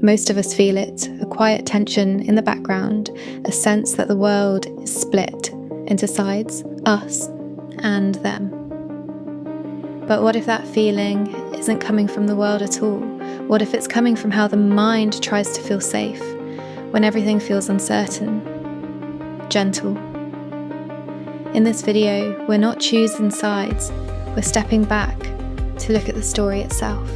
Most of us feel it, a quiet tension in the background, a sense that the world is split into sides, us and them. But what if that feeling isn't coming from the world at all? What if it's coming from how the mind tries to feel safe when everything feels uncertain, gentle? In this video, we're not choosing sides, we're stepping back to look at the story itself.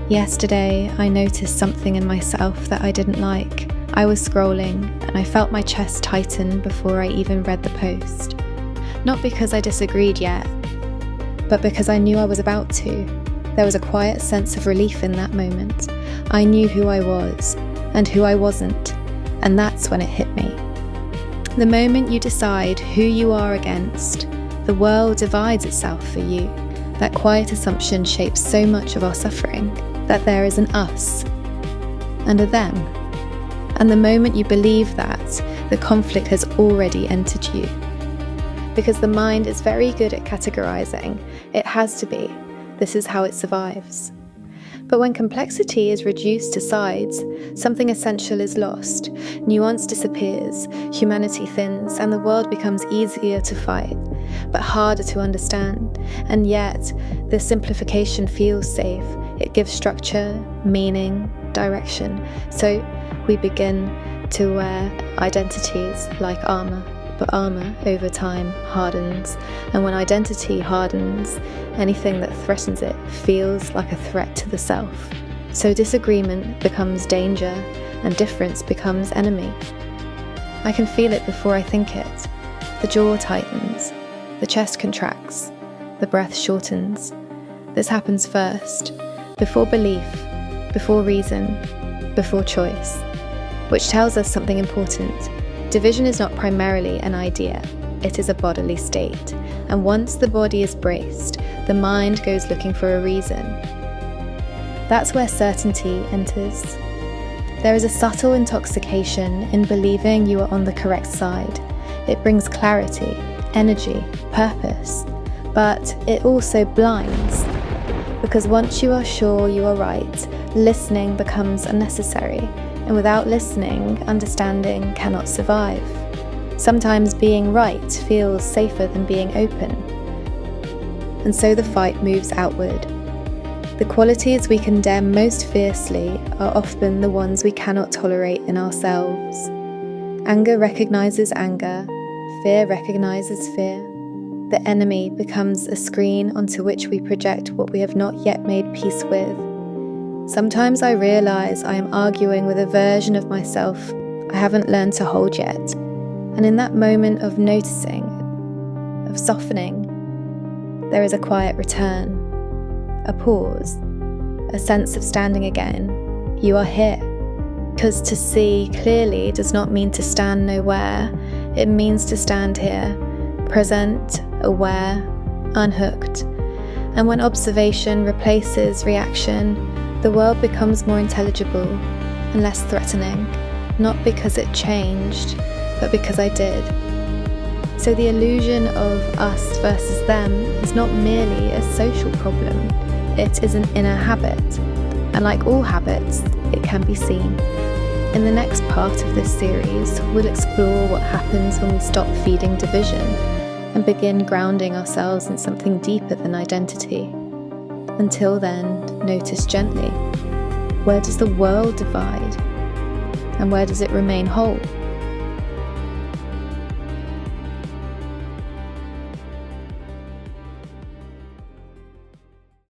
Yesterday, I noticed something in myself that I didn't like. I was scrolling, and I felt my chest tighten before I even read the post. Not because I disagreed yet, but because I knew I was about to. There was a quiet sense of relief in that moment. I knew who I was, and who I wasn't, and that's when it hit me. The moment you decide who you are against, the world divides itself for you. That quiet assumption shapes so much of our suffering, that there is an us and a them. And the moment you believe that, the conflict has already entered you. Because the mind is very good at categorizing. It has to be. This is how it survives. But when complexity is reduced to sides, something essential is lost. Nuance disappears, humanity thins, and the world becomes easier to fight, but harder to understand. And yet, this simplification feels safe. It gives structure, meaning, direction. So we begin to wear identities like armor. But armor, over time, hardens. And when identity hardens, anything that threatens it feels like a threat to the self. So disagreement becomes danger, and difference becomes enemy. I can feel it before I think it. The jaw tightens, the chest contracts, the breath shortens. This happens first, before belief, before reason, before choice, which tells us something important. Division is not primarily an idea, it is a bodily state. And once the body is braced, the mind goes looking for a reason. That's where certainty enters. There is a subtle intoxication in believing you are on the correct side. It brings clarity, energy, purpose, but it also blinds. Because once you are sure you are right, listening becomes unnecessary. And without listening, understanding cannot survive. Sometimes being right feels safer than being open. And so the fight moves outward. The qualities we condemn most fiercely are often the ones we cannot tolerate in ourselves. Anger recognizes anger, fear recognizes fear. The enemy becomes a screen onto which we project what we have not yet made peace with. Sometimes I realize I am arguing with a version of myself I haven't learned to hold yet. And in that moment of noticing, of softening, there is a quiet return, a pause, a sense of standing again. You are here. Because to see clearly does not mean to stand nowhere. It means to stand here, present, aware, unhooked. And when observation replaces reaction, the world becomes more intelligible and less threatening, not because it changed, but because I did. So the illusion of us versus them is not merely a social problem, it is an inner habit. And like all habits, it can be seen. In the next part of this series, we'll explore what happens when we stop feeding division and begin grounding ourselves in something deeper than identity. Until then, notice gently, where does the world divide? And where does it remain whole?